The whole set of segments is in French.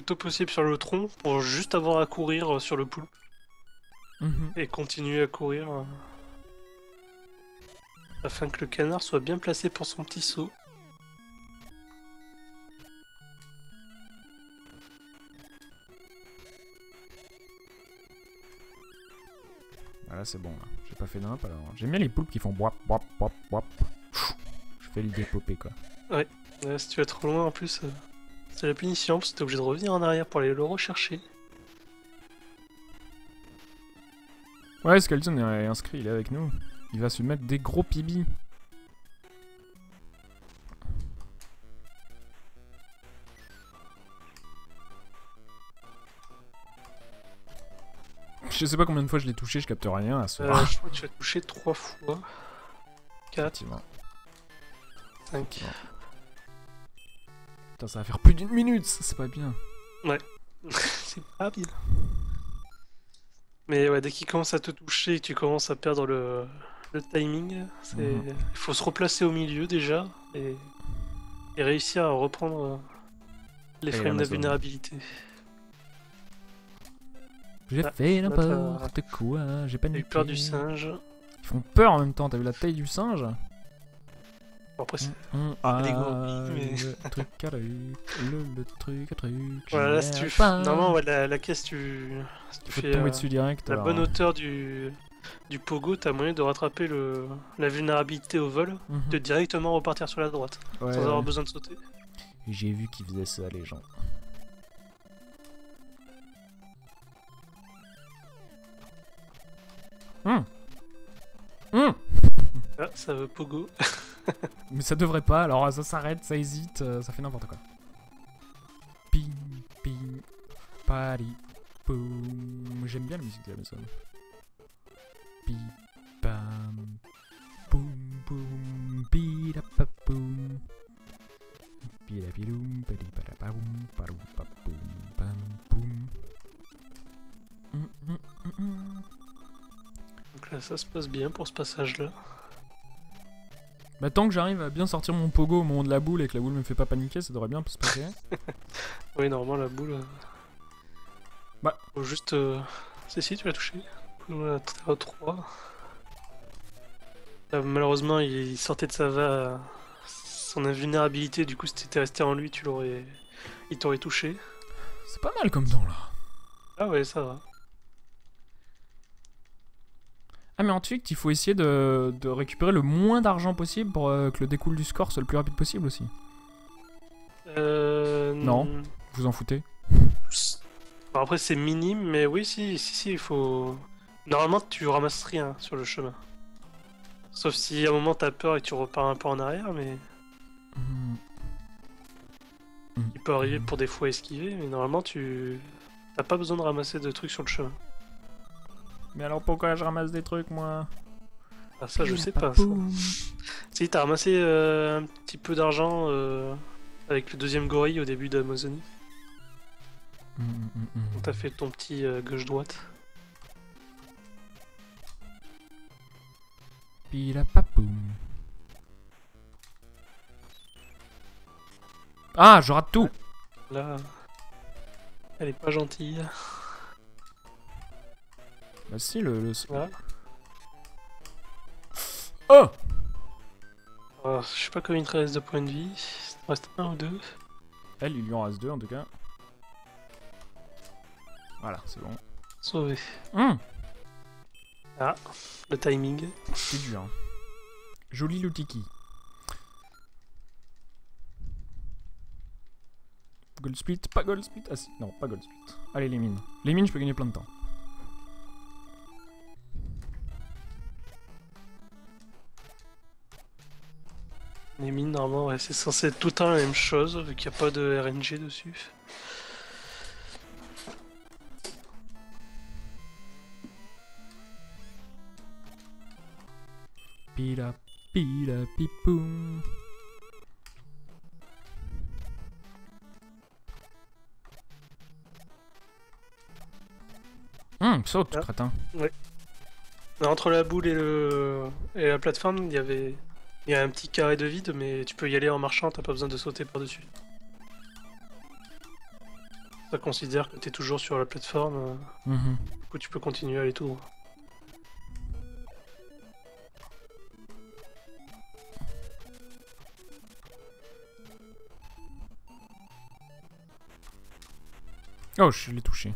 plus tôt possible sur le tronc pour juste avoir à courir sur le poulpe. Et continuer à courir afin que le canard soit bien placé pour son petit saut. Voilà, c'est bon là. J'ai pas fait d'imp alors. J'aime bien les poulpes qui font boap boap boap boap. Je fais l'idée popée quoi. Ouais, si tu vas trop loin en plus, c'est la punition parce que t'es obligé de revenir en arrière pour aller le rechercher. Ouais, Skeleton est inscrit, il est avec nous. Il va se mettre des gros pibis. Je sais pas combien de fois je l'ai touché, je capte rien à ce Je crois que tu as touché 3 fois. 4, 5. Putain, ça va faire plus d'une minute, c'est pas bien. Ouais, c'est pas bien. Mais ouais, dès qu'il commence à te toucher et que tu commences à perdre le timing, il faut se replacer au milieu déjà et réussir à reprendre les frames de vulnérabilité. J'ai fait n'importe quoi, j'ai paniqué. J'ai eu peur du singe. Ils font peur en même temps, t'as vu la taille du singe? Bon, après c'est des gorilles, mais... le truc à truc, le truc à truc... Voilà, là si tu fais... Normalement, ouais, la caisse, si tu fais tomber dessus direct, la bonne hauteur du pogo, t'as moyen de rattraper la vulnérabilité au vol, de directement repartir sur la droite, sans avoir besoin de sauter. J'ai vu qu'ils faisaient ça, les gens. Ah, ça veut pogo. Mais ça devrait pas, alors ça s'arrête, ça hésite, ça fait n'importe quoi. Ping, ping, pari, boum. J'aime bien la musique de la maison. Pi, pam, boum, boum, pira, pa, boum. Pira, piloum, pari, para, pa, boum, parou, pa, boum, pam, boum. Donc là, ça se passe bien pour ce passage-là. Bah tant que j'arrive à bien sortir mon pogo au moment de la boule et que la boule me fait pas paniquer, ça devrait bien se passer. Oui, normalement la boule... Bah... Faut juste... Si, tu l'as touché. Voilà, 3. Là, malheureusement, il sortait de son invulnérabilité, du coup si t'étais resté en lui, il t'aurait touché. C'est pas mal comme temps là. Ah ouais, ça va. Ah mais ensuite il faut essayer de récupérer le moins d'argent possible pour que le découle du score soit le plus rapide possible aussi. Non, vous en foutez. Bon, après c'est minime, mais oui, si, il faut... Normalement tu ramasses rien sur le chemin. Sauf si à un moment t'as peur et tu repars un peu en arrière, mais... Il peut arriver pour des fois esquiver, mais normalement t'as pas besoin de ramasser de trucs sur le chemin. Mais alors pourquoi je ramasse des trucs moi? Ah ça je sais pas. Ça. Si t'as ramassé un petit peu d'argent avec le deuxième gorille au début d'Amazonie. T'as fait ton petit gauche-droite. Pilapapoum. Ah, je rate tout. Là, elle est pas gentille. Bah si, le... Voilà. Oh, Alors, je sais pas combien il te reste de points de vie. Il te reste 1 ou 2. Elle, il lui en reste 2 en tout cas. Voilà, c'est bon. Sauvé. Ah, le timing. C'est dur. Hein. Joli Lutiki. Gold split, pas gold split. Ah si, non, pas gold split. Allez, les mines. Les mines, je peux gagner plein de temps. Les mines, normalement, ouais, c'est censé être tout le temps la même chose, vu qu'il n'y a pas de RNG dessus. Pila, pila, pipoum. Saute, crétin. Ouais. Mais entre la boule et la plateforme, il y a un petit carré de vide, mais tu peux y aller en marchant, t'as pas besoin de sauter par-dessus. Ça considère que tu es toujours sur la plateforme. Du coup, tu peux continuer à aller tout droit. Oh, je l'ai touché.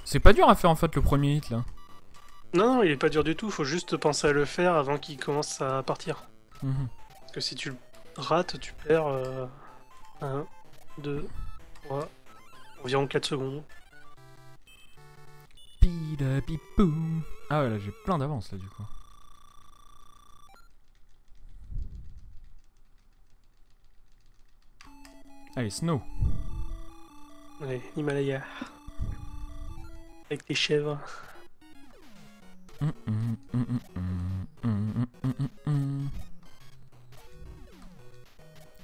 C'est pas dur à faire en fait le premier hit là. Non, non, il est pas dur du tout. Faut juste penser à le faire avant qu'il commence à partir. Parce que si tu le rates, tu perds 1, 2, 3, environ 4 secondes. Pidapipoum. Ah ouais, là j'ai plein d'avance là du coup. Allez, Snow. Allez, Himalaya. Avec tes chèvres.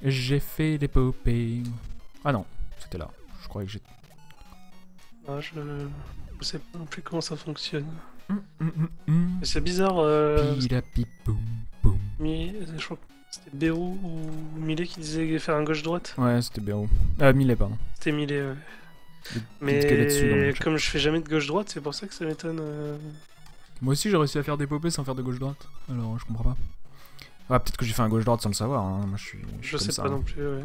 J'ai fait l'épopée. Ah non, c'était là. Je croyais que j'étais... Ah, je sais pas non plus comment ça fonctionne. Mais c'est bizarre. Je crois que c'était Bérou ou Millet qui disait faire un gauche-droite. Ouais, c'était Bérou. Millet, pardon. C'était Millet, ouais. Mais comme je fais jamais de gauche-droite, c'est pour ça que ça m'étonne. Moi aussi j'ai réussi à faire des popées sans faire de gauche-droite. Alors je comprends pas. Ah, peut-être que j'ai fait un gauche-droite sans le savoir. Hein. Moi je sais pas non plus, ouais.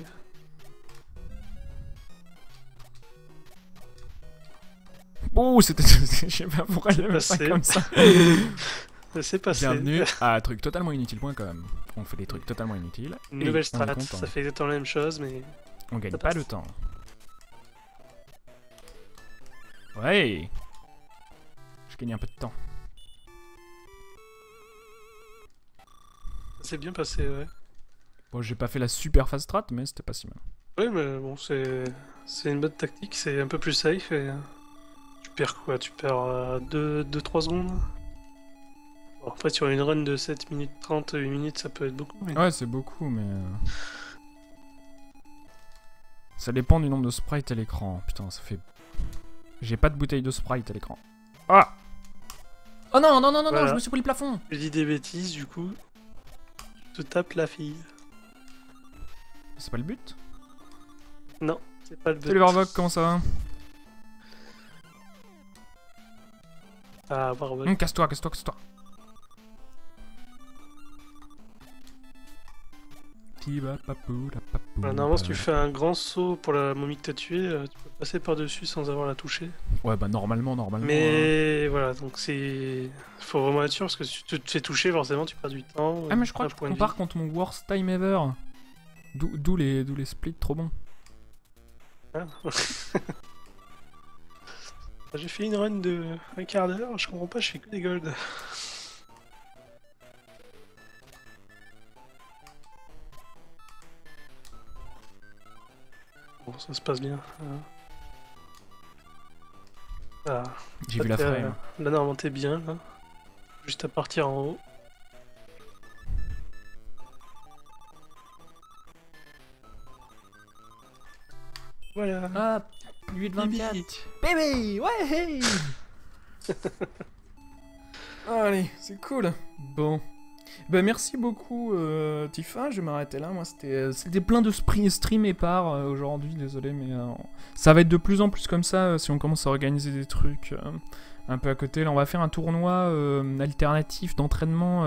Oh, c'était... Je sais pas pourquoi il y avait ça comme ça. C'est passé. Bienvenue à tructotalement-inutile.com. On fait des trucs totalement inutiles. Nouvelle strat, ça fait exactement la même chose, mais... On gagne pas de temps. Ouais. Je gagne un peu de temps. Ça s'est bien passé, ouais. Bon, j'ai pas fait la super fast strat, mais c'était pas si mal. Ouais, mais bon, c'est une bonne tactique, c'est un peu plus safe et... Tu perds quoi? Tu perds 2-3 secondes? Bon, après, sur une run de 7 minutes 30, 8 minutes, ça peut être beaucoup. Mais... Ouais, c'est beaucoup, mais... Ça dépend du nombre de sprites à l'écran. Putain, ça fait... J'ai pas de bouteille de sprite à l'écran. Ah! Oh non, non, non, non, voilà. Non, je me suis pris le plafond! Je dis des bêtises, du coup... Tu te tapes la fille. C'est pas le but? Non, c'est pas le but. Salut Varvok, comment ça va? Ah, Varvok. Casse-toi, casse-toi, casse-toi. Normalement, si tu fais un grand saut pour la momie que t'as tuée, tu peux passer par-dessus sans avoir la toucher. Ouais, bah normalement. Mais voilà, donc c'est... Faut vraiment être sûr, parce que si tu te fais toucher, forcément, tu perds du temps. Ah, mais je crois que je compare contre mon worst time ever. D'où les splits trop bons. Ah. J'ai fait une run de un quart d'heure, je comprends pas, je fais que des golds. Bon, ça se passe bien. Ah. J'ai vu la frame. Là, normalement, t'es bien, là. Juste à partir en haut. Voilà. Ah, 8-24. Bébé, ouais. Allez, c'est cool. Bon. Bah merci beaucoup Tifa, je vais m'arrêter là. Moi c'était plein de stream épars aujourd'hui, désolé, mais ça va être de plus en plus comme ça si on commence à organiser des trucs un peu à côté. Là on va faire un tournoi alternatif d'entraînement